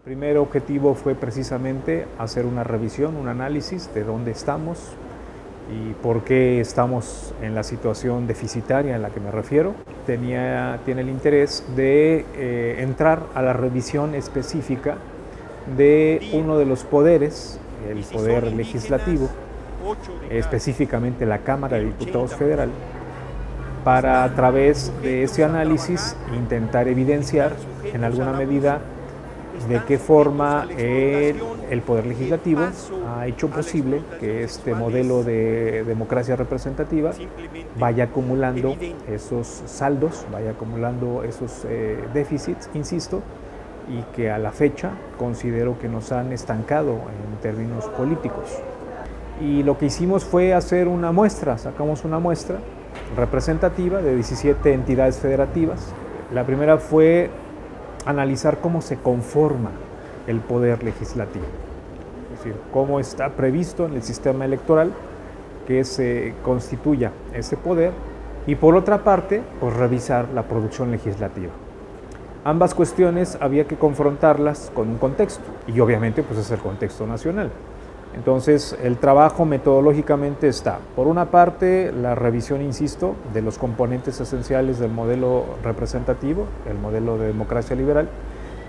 Primer objetivo fue precisamente hacer una revisión, un análisis de dónde estamos y por qué estamos en la situación deficitaria en la que me refiero. Tiene el interés de entrar a la revisión específica de uno de los poderes, el poder legislativo, específicamente la Cámara de Diputados Federal, para a través de ese análisis intentar evidenciar en alguna medida de qué forma el Poder Legislativo ha hecho posible que este modelo de democracia representativa vaya acumulando esos saldos, vaya acumulando esos déficits, insisto, y que a la fecha considero que nos han estancado en términos políticos. Y lo que hicimos fue hacer una muestra, sacamos una muestra representativa de 17 entidades federativas. La primera fue analizar cómo se conforma el poder legislativo, es decir, cómo está previsto en el sistema electoral que se constituya ese poder, y por otra parte, pues revisar la producción legislativa. Ambas cuestiones había que confrontarlas con un contexto, y obviamente pues es el contexto nacional. Entonces, el trabajo metodológicamente está, por una parte, la revisión, insisto, de los componentes esenciales del modelo representativo, el modelo de democracia liberal.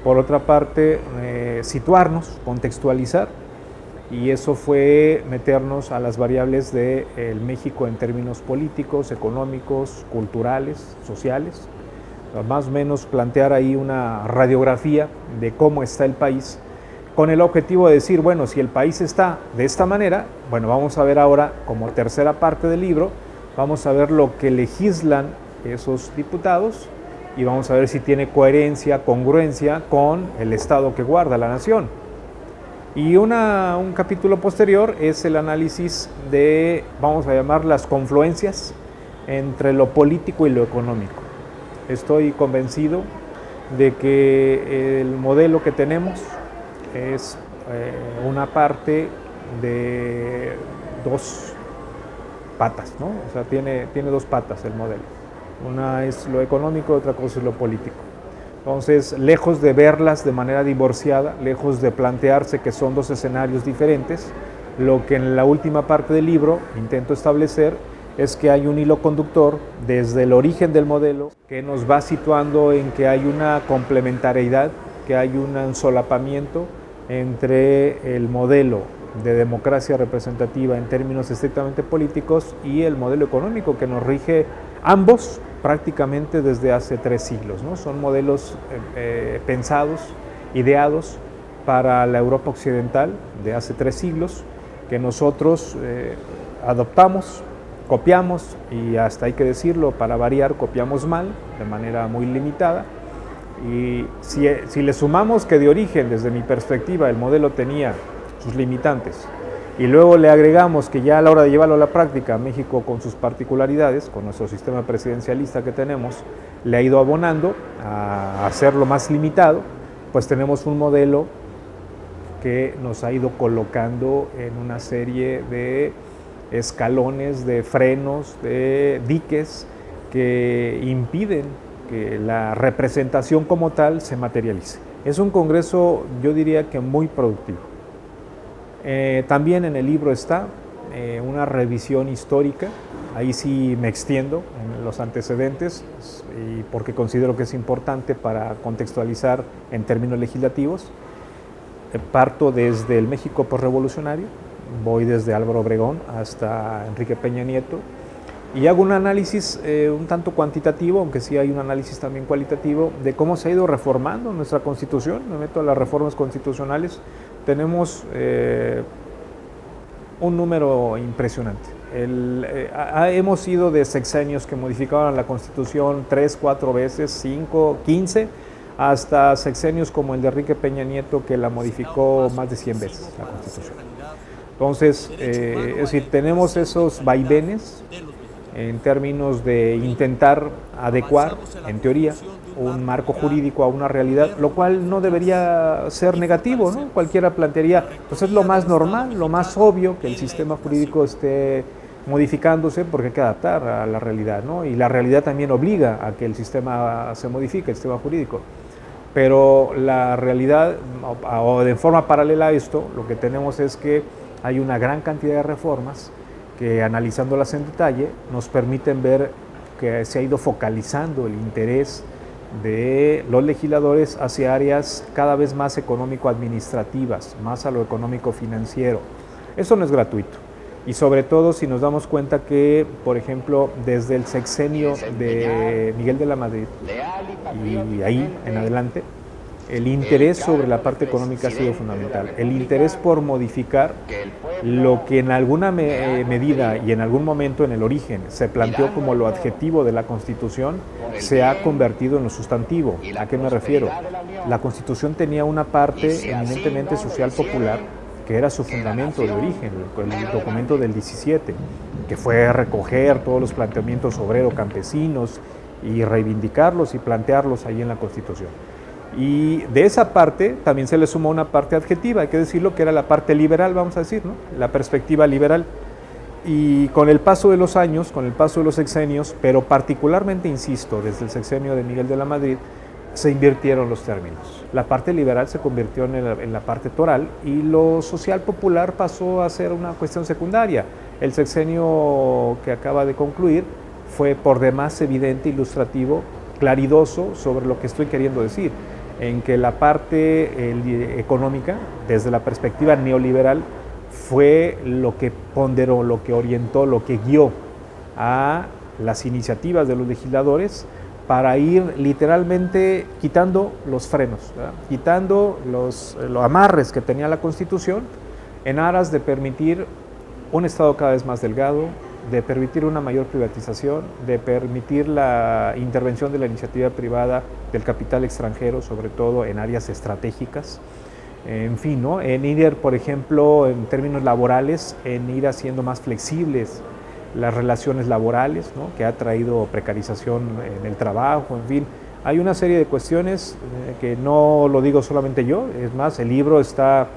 Por otra parte, situarnos, contextualizar, y eso fue meternos a las variables del México en términos políticos, económicos, culturales, sociales, más o menos plantear ahí una radiografía de cómo está el país, con el objetivo de decir, bueno, si el país está de esta manera, bueno, vamos a ver ahora, como tercera parte del libro, vamos a ver lo que legislan esos diputados y vamos a ver si tiene coherencia, congruencia con el estado que guarda la nación. Y un capítulo posterior es el análisis de, vamos a llamar, las confluencias entre lo político y lo económico. Estoy convencido de que el modelo que tenemos es una parte de dos patas, ¿no? O sea, tiene dos patas el modelo. Una es lo económico, otra cosa es lo político. Entonces, lejos de verlas de manera divorciada, lejos de plantearse que son dos escenarios diferentes, lo que en la última parte del libro intento establecer es que hay un hilo conductor desde el origen del modelo que nos va situando en que hay una complementariedad, que hay un solapamiento entre el modelo de democracia representativa en términos estrictamente políticos y el modelo económico que nos rige ambos prácticamente desde hace 3 siglos, ¿no? Son modelos pensados, ideados para la Europa occidental de hace 3 siglos que nosotros adoptamos, copiamos y hasta hay que decirlo, para variar, copiamos mal, de manera muy limitada. Y si le sumamos que de origen, desde mi perspectiva, el modelo tenía sus limitantes, y luego le agregamos que ya a la hora de llevarlo a la práctica, México con sus particularidades, con nuestro sistema presidencialista que tenemos, le ha ido abonando a hacerlo más limitado, pues tenemos un modelo que nos ha ido colocando en una serie de escalones, de frenos, de diques que impiden que la representación como tal se materialice. Es un congreso, yo diría que muy productivo. También en el libro está una revisión histórica, ahí sí me extiendo en los antecedentes, y porque considero que es importante para contextualizar en términos legislativos. Parto desde el México posrevolucionario, voy desde Álvaro Obregón hasta Enrique Peña Nieto, y hago un análisis un tanto cuantitativo, aunque sí hay un análisis también cualitativo, de cómo se ha ido reformando nuestra Constitución. Me meto a las reformas constitucionales. Tenemos un número impresionante. Hemos ido de sexenios que modificaban la Constitución 3, 4 veces, 5, 15, hasta sexenios como el de Enrique Peña Nieto, que la modificó más de 100 veces la Constitución. Entonces, es decir, tenemos esos vaivenes en términos de intentar adecuar, en teoría, un marco jurídico a una realidad, lo cual no debería ser negativo, ¿no? Cualquiera plantearía, pues es lo más normal, lo más obvio que el sistema jurídico esté modificándose porque hay que adaptar a la realidad, ¿no? Y la realidad también obliga a que el sistema se modifique, el sistema jurídico. Pero la realidad, o de forma paralela a esto, lo que tenemos es que hay una gran cantidad de reformas que, analizándolas en detalle, nos permiten ver que se ha ido focalizando el interés de los legisladores hacia áreas cada vez más económico-administrativas, más a lo económico-financiero. Eso no es gratuito. Y sobre todo si nos damos cuenta que, por ejemplo, desde el sexenio de Miguel de la Madrid y ahí en adelante, el interés sobre la parte económica ha sido fundamental. El interés por modificar lo que en alguna medida y en algún momento en el origen se planteó como lo adjetivo de la Constitución, se ha convertido en lo sustantivo. ¿A qué me refiero? La Constitución tenía una parte eminentemente social popular, que era su fundamento de origen, el documento del 17, que fue recoger todos los planteamientos obrero-campesinos y reivindicarlos y plantearlos ahí en la Constitución. Y de esa parte también se le sumó una parte adjetiva, hay que decirlo, que era la parte liberal, vamos a decir, ¿no? La perspectiva liberal. Y con el paso de los años, con el paso de los sexenios, pero particularmente, insisto, desde el sexenio de Miguel de la Madrid, se invirtieron los términos. La parte liberal se convirtió en la parte toral y lo social popular pasó a ser una cuestión secundaria. El sexenio que acaba de concluir fue por demás evidente, ilustrativo, claridoso sobre lo que estoy queriendo decir, en que la parte económica, desde la perspectiva neoliberal, fue lo que ponderó, lo que orientó, lo que guió a las iniciativas de los legisladores para ir literalmente quitando los frenos, ¿verdad? Quitando los amarres que tenía la Constitución en aras de permitir un Estado cada vez más delgado, de permitir una mayor privatización, de permitir la intervención de la iniciativa privada, del capital extranjero, sobre todo en áreas estratégicas. En fin, ¿no? En ir, por ejemplo, en términos laborales, en ir haciendo más flexibles las relaciones laborales, ¿no? Que ha traído precarización en el trabajo, en fin. Hay una serie de cuestiones que no lo digo solamente yo, es más, el libro está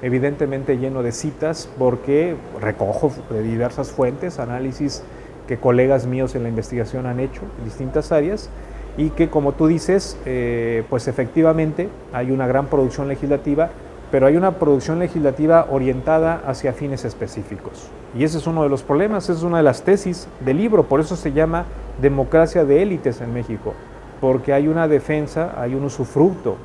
evidentemente lleno de citas porque recojo de diversas fuentes, análisis que colegas míos en la investigación han hecho en distintas áreas y que, como tú dices, pues efectivamente hay una gran producción legislativa, pero hay una producción legislativa orientada hacia fines específicos. Y ese es uno de los problemas, esa es una de las tesis del libro, por eso se llama Democracia de élites en México, porque hay una defensa, hay un usufructo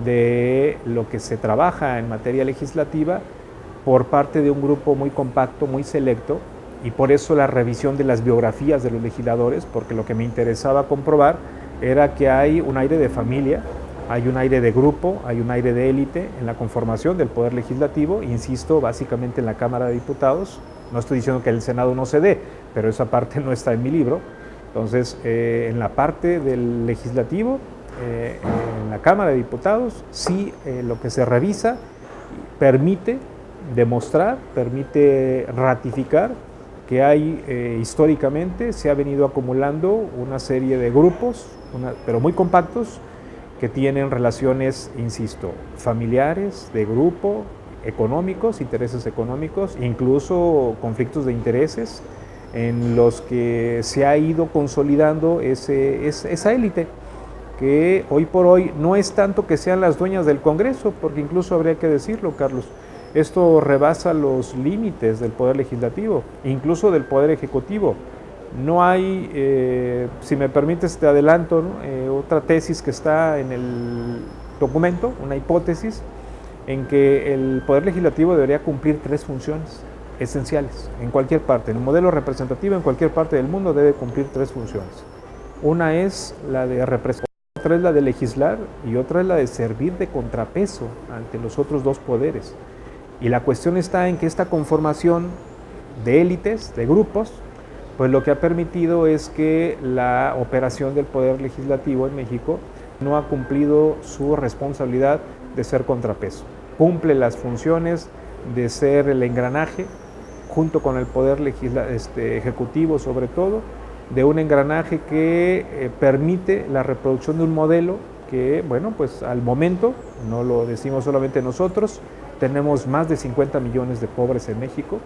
de lo que se trabaja en materia legislativa por parte de un grupo muy compacto, muy selecto, y por eso la revisión de las biografías de los legisladores, porque lo que me interesaba comprobar era que hay un aire de familia, hay un aire de grupo, hay un aire de élite en la conformación del Poder Legislativo, insisto, básicamente en la Cámara de Diputados. No estoy diciendo que el Senado no se dé, pero esa parte no está en mi libro. Entonces, en la parte del Legislativo, en la Cámara de Diputados, sí lo que se revisa permite demostrar, permite ratificar que hay históricamente, se ha venido acumulando una serie de grupos, pero muy compactos, que tienen relaciones, insisto, familiares, de grupo, económicos, intereses económicos, incluso conflictos de intereses, en los que se ha ido consolidando esa élite, que hoy por hoy no es tanto que sean las dueñas del Congreso, porque incluso habría que decirlo, Carlos, esto rebasa los límites del Poder Legislativo, incluso del Poder Ejecutivo. No hay, si me permites te adelanto, ¿no? Otra tesis que está en el documento, una hipótesis, en que el Poder Legislativo debería cumplir 3 funciones esenciales en cualquier parte. En el modelo representativo en cualquier parte del mundo debe cumplir 3 funciones. Una es la de representar, otra es la de legislar y otra es la de servir de contrapeso ante los otros 2 poderes. Y la cuestión está en que esta conformación de élites, de grupos, pues lo que ha permitido es que la operación del Poder Legislativo en México no ha cumplido su responsabilidad de ser contrapeso. Cumple las funciones de ser el engranaje, junto con el Poder Ejecutivo sobre todo, de un engranaje que permite la reproducción de un modelo que, bueno, pues al momento, no lo decimos solamente nosotros, tenemos más de 50 millones de pobres en México,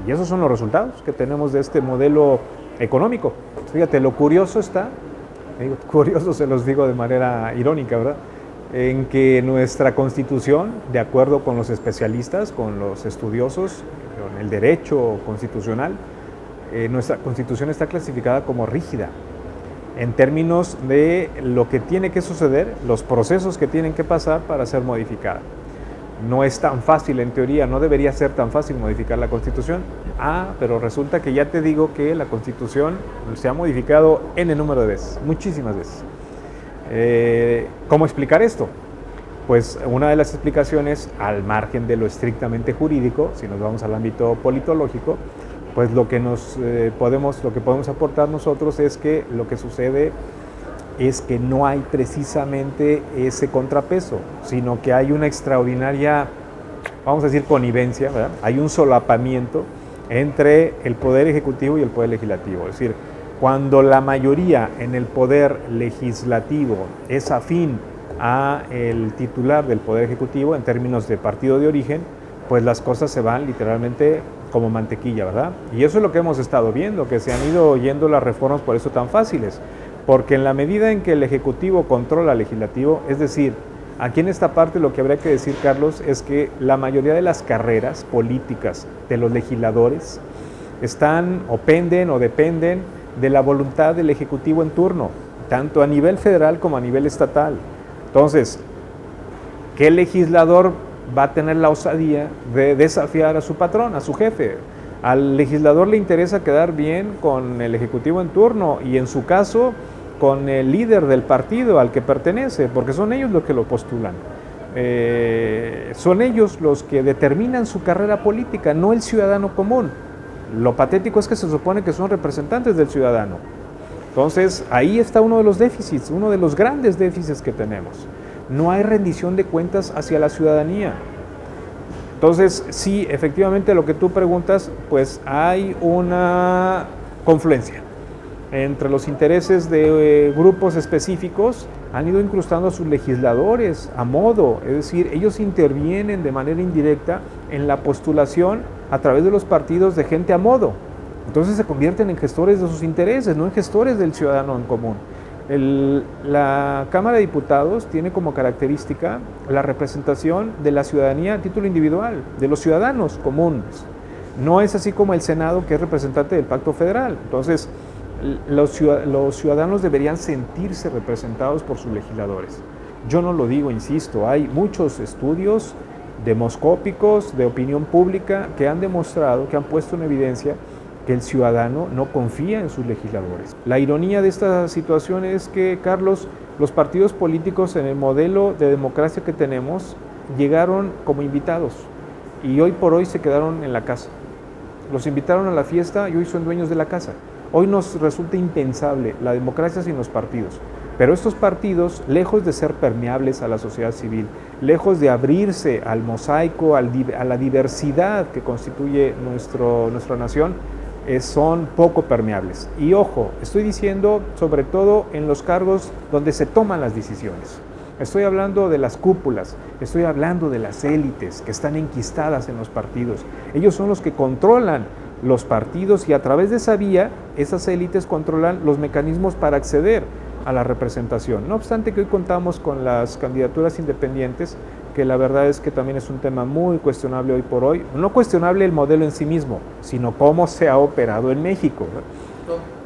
y esos son los resultados que tenemos de este modelo económico. Fíjate, lo curioso está Digo, curioso, se los digo de manera irónica, ¿verdad? En que nuestra Constitución, de acuerdo con los especialistas, con los estudiosos, con el derecho constitucional, nuestra Constitución está clasificada como rígida en términos de lo que tiene que suceder, los procesos que tienen que pasar para ser modificada. No es tan fácil, en teoría, no debería ser tan fácil modificar la Constitución. Pero resulta que ya te digo que la Constitución se ha modificado N número de veces, muchísimas veces. ¿Cómo explicar esto? Pues una de las explicaciones, al margen de lo estrictamente jurídico, si nos vamos al ámbito politológico, pues lo que podemos aportar nosotros es que lo que sucede es que no hay precisamente ese contrapeso, sino que hay una extraordinaria, vamos a decir, connivencia, ¿verdad? Hay un solapamiento entre el Poder Ejecutivo y el Poder Legislativo. Es decir, cuando la mayoría en el Poder Legislativo es afín a el titular del Poder Ejecutivo en términos de partido de origen, pues las cosas se van literalmente como mantequilla, ¿verdad? Y eso es lo que hemos estado viendo, que se han ido yendo las reformas por eso tan fáciles. Porque en la medida en que el Ejecutivo controla al Legislativo, es decir, aquí en esta parte lo que habría que decir, Carlos, es que la mayoría de las carreras políticas de los legisladores están o penden o dependen de la voluntad del Ejecutivo en turno, tanto a nivel federal como a nivel estatal. Entonces, ¿qué legislador va a tener la osadía de desafiar a su patrón, a su jefe? Al legislador le interesa quedar bien con el Ejecutivo en turno y en su caso con el líder del partido al que pertenece, porque son ellos los que lo postulan. Son ellos los que determinan su carrera política, no el ciudadano común. Lo patético es que se supone que son representantes del ciudadano. Entonces, ahí está uno de los déficits, uno de los grandes déficits que tenemos. No hay rendición de cuentas hacia la ciudadanía. Entonces, sí, efectivamente lo que tú preguntas, pues hay una confluencia entre los intereses de grupos específicos. Han ido incrustando a sus legisladores a modo, es decir, ellos intervienen de manera indirecta en la postulación a través de los partidos de gente a modo. Entonces se convierten en gestores de sus intereses, no en gestores del ciudadano en común. La Cámara de Diputados tiene como característica la representación de la ciudadanía a título individual, de los ciudadanos comunes. No es así como el Senado, que es representante del Pacto Federal. Entonces, los ciudadanos deberían sentirse representados por sus legisladores. Yo no lo digo, insisto, hay muchos estudios demoscópicos de opinión pública que han demostrado, que han puesto en evidencia que el ciudadano no confía en sus legisladores. La ironía de esta situación es que, Carlos, los partidos políticos en el modelo de democracia que tenemos llegaron como invitados y hoy por hoy se quedaron en la casa. Los invitaron a la fiesta y hoy son dueños de la casa. Hoy nos resulta impensable la democracia sin los partidos. Pero estos partidos, lejos de ser permeables a la sociedad civil, lejos de abrirse al mosaico, a la diversidad que constituye nuestra nación, son poco permeables. Y ojo, estoy diciendo sobre todo en los cargos donde se toman las decisiones. Estoy hablando de las cúpulas, estoy hablando de las élites que están enquistadas en los partidos. Ellos son los que controlan los partidos y a través de esa vía, esas élites controlan los mecanismos para acceder a la representación. No obstante que hoy contamos con las candidaturas independientes, que la verdad es que también es un tema muy cuestionable hoy por hoy. No cuestionable el modelo en sí mismo, sino cómo se ha operado en México.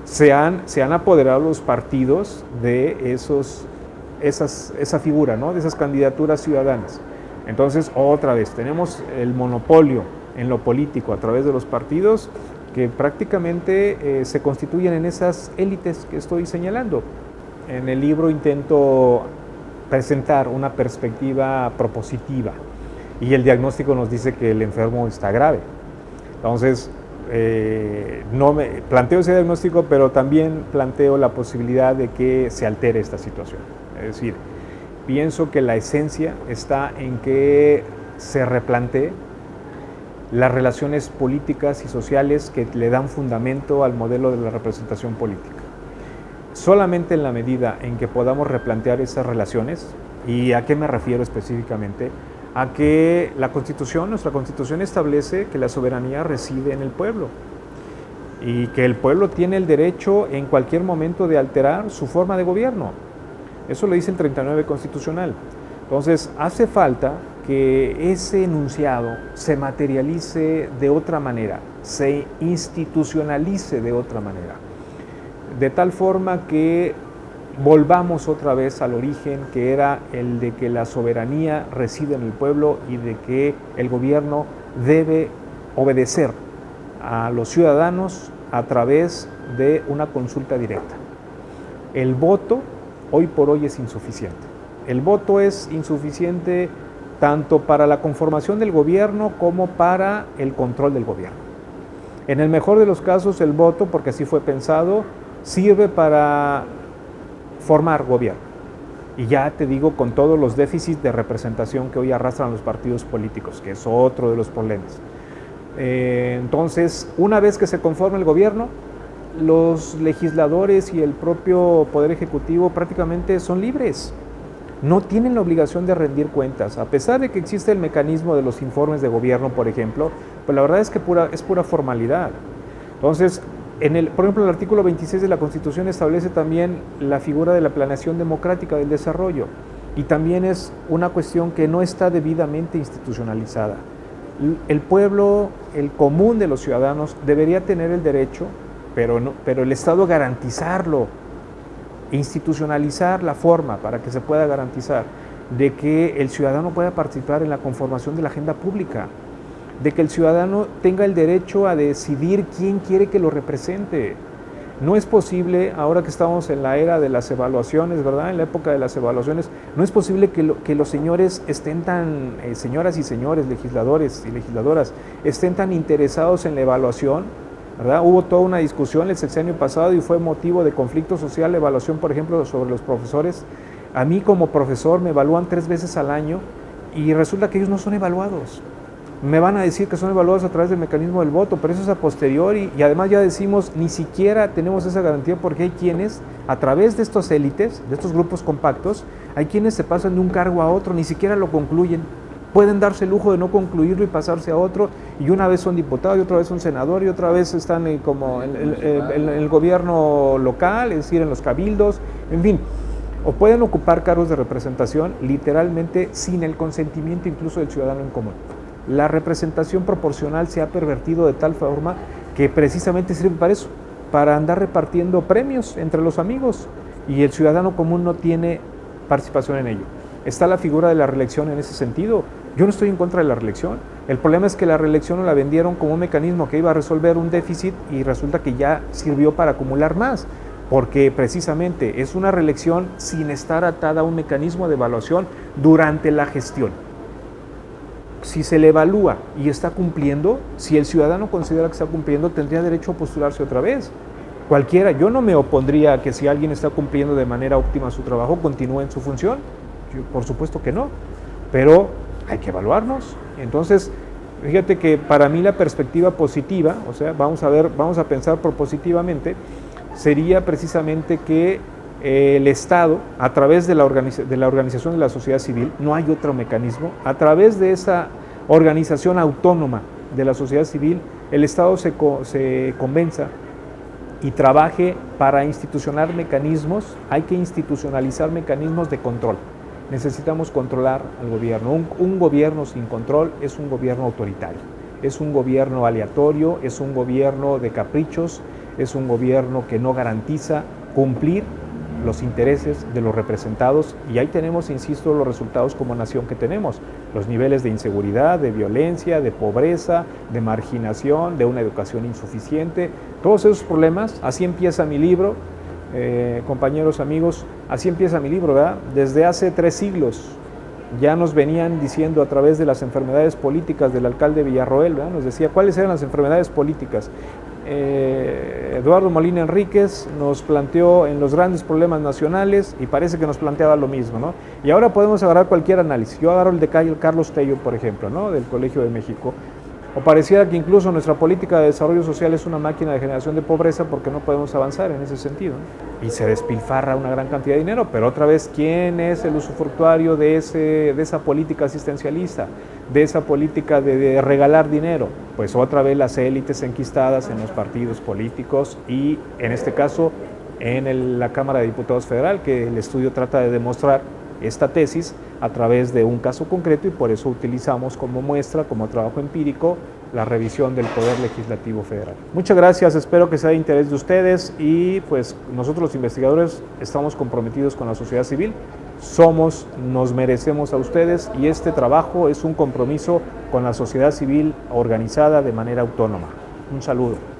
Se han apoderado los partidos de esa figura, ¿no? De esas candidaturas ciudadanas. Entonces, otra vez, tenemos el monopolio en lo político a través de los partidos que prácticamente se constituyen en esas élites que estoy señalando. En el libro intento presentar una perspectiva propositiva y el diagnóstico nos dice que el enfermo está grave. Entonces, planteo ese diagnóstico, pero también planteo la posibilidad de que se altere esta situación. Es decir, pienso que la esencia está en que se replantee las relaciones políticas y sociales que le dan fundamento al modelo de la representación política. Solamente en la medida en que podamos replantear esas relaciones, ¿y a qué me refiero específicamente? A que nuestra Constitución establece que la soberanía reside en el pueblo. y que el pueblo tiene el derecho en cualquier momento de alterar su forma de gobierno. Eso lo dice el 39 constitucional. Entonces, hace falta que ese enunciado se materialice de otra manera, se institucionalice de otra manera, de tal forma que volvamos otra vez al origen, que era el de que la soberanía reside en el pueblo y de que el gobierno debe obedecer a los ciudadanos a través de una consulta directa. El voto hoy por hoy es insuficiente. El voto es insuficiente tanto para la conformación del gobierno como para el control del gobierno. En el mejor de los casos, el voto, porque así fue pensado, sirve para formar gobierno. Y ya te digo, con todos los déficits de representación que hoy arrastran los partidos políticos, que es otro de los problemas. Entonces, una vez que se conforma el gobierno, los legisladores y el propio Poder Ejecutivo prácticamente son libres. No tienen la obligación de rendir cuentas, a pesar de que existe el mecanismo de los informes de gobierno, por ejemplo, pues la verdad es que es pura formalidad. Entonces, por ejemplo, el artículo 26 de la Constitución establece también la figura de la planeación democrática del desarrollo, y también es una cuestión que no está debidamente institucionalizada. El pueblo, el común de los ciudadanos, debería tener el derecho, pero el Estado garantizarlo, institucionalizar la forma para que se pueda garantizar de que el ciudadano pueda participar en la conformación de la agenda pública, de que el ciudadano tenga el derecho a decidir quién quiere que lo represente. No es posible, ahora que estamos en la era de las evaluaciones, ¿verdad? En la época de las evaluaciones, no es posible que los señores estén tan, señoras y señores, legisladores y legisladoras, estén tan interesados en la evaluación, ¿verdad? Hubo toda una discusión el sexenio pasado y fue motivo de conflicto social la evaluación, por ejemplo, sobre los profesores. A mí como profesor me evalúan 3 veces al año y resulta que ellos no son evaluados. Me van a decir que son evaluados a través del mecanismo del voto, pero eso es a posteriori, y además ya decimos, ni siquiera tenemos esa garantía porque hay quienes, a través de estos élites, de estos grupos compactos, hay quienes se pasan de un cargo a otro, ni siquiera lo concluyen. Pueden darse el lujo de no concluirlo y pasarse a otro, y una vez son diputados, y otra vez son senador, y otra vez están como en el gobierno local, es decir, en los cabildos, en fin. O pueden ocupar cargos de representación literalmente sin el consentimiento incluso del ciudadano en común. La representación proporcional se ha pervertido de tal forma que precisamente sirve para eso, para andar repartiendo premios entre los amigos, y el ciudadano común no tiene participación en ello. Está la figura de la reelección en ese sentido. Yo no estoy en contra de la reelección. El problema es que la reelección no la vendieron como un mecanismo que iba a resolver un déficit y resulta que ya sirvió para acumular más, porque precisamente es una reelección sin estar atada a un mecanismo de evaluación durante la gestión. Si se le evalúa y está cumpliendo, si el ciudadano considera que está cumpliendo, tendría derecho a postularse otra vez. Cualquiera, yo no me opondría a que si alguien está cumpliendo de manera óptima su trabajo, continúe en su función. Yo, por supuesto que no, pero hay que evaluarnos. Entonces, fíjate que para mí la perspectiva positiva, o sea, vamos a pensar propositivamente, sería precisamente que el Estado, a través de la organización de la sociedad civil, no hay otro mecanismo, a través de esa organización autónoma de la sociedad civil, el Estado se convenza y trabaje para institucionar mecanismos. Hay que institucionalizar mecanismos de control. Necesitamos controlar al gobierno. Un gobierno sin control es un gobierno autoritario, es un gobierno aleatorio, es un gobierno de caprichos, es un gobierno que no garantiza cumplir los intereses de los representados, y ahí tenemos, insisto, los resultados como nación que tenemos, los niveles de inseguridad, de violencia, de pobreza, de marginación, de una educación insuficiente, todos esos problemas. Así empieza mi libro, compañeros, amigos, así empieza mi libro, ¿verdad? Desde hace 3 siglos ya nos venían diciendo a través de las enfermedades políticas del alcalde Villarroel, ¿verdad? Nos decía cuáles eran las enfermedades políticas. Eduardo Molina Enríquez nos planteó en los grandes problemas nacionales y parece que nos planteaba lo mismo, ¿no? Y ahora podemos agarrar cualquier análisis. Yo agarro el de Carlos Tello, por ejemplo, ¿no? Del Colegio de México. O pareciera que incluso nuestra política de desarrollo social es una máquina de generación de pobreza porque no podemos avanzar en ese sentido, ¿no? Y se despilfarra una gran cantidad de dinero, pero otra vez, ¿quién es el usufructuario de esa política asistencialista, de esa política de regalar dinero? Pues otra vez las élites enquistadas en los partidos políticos y en este caso en la Cámara de Diputados Federal, que el estudio trata de demostrar esta tesis a través de un caso concreto y por eso utilizamos como muestra, como trabajo empírico, la revisión del Poder Legislativo Federal. Muchas gracias, espero que sea de interés de ustedes y pues nosotros los investigadores estamos comprometidos con la sociedad civil, nos merecemos a ustedes y este trabajo es un compromiso con la sociedad civil organizada de manera autónoma. Un saludo.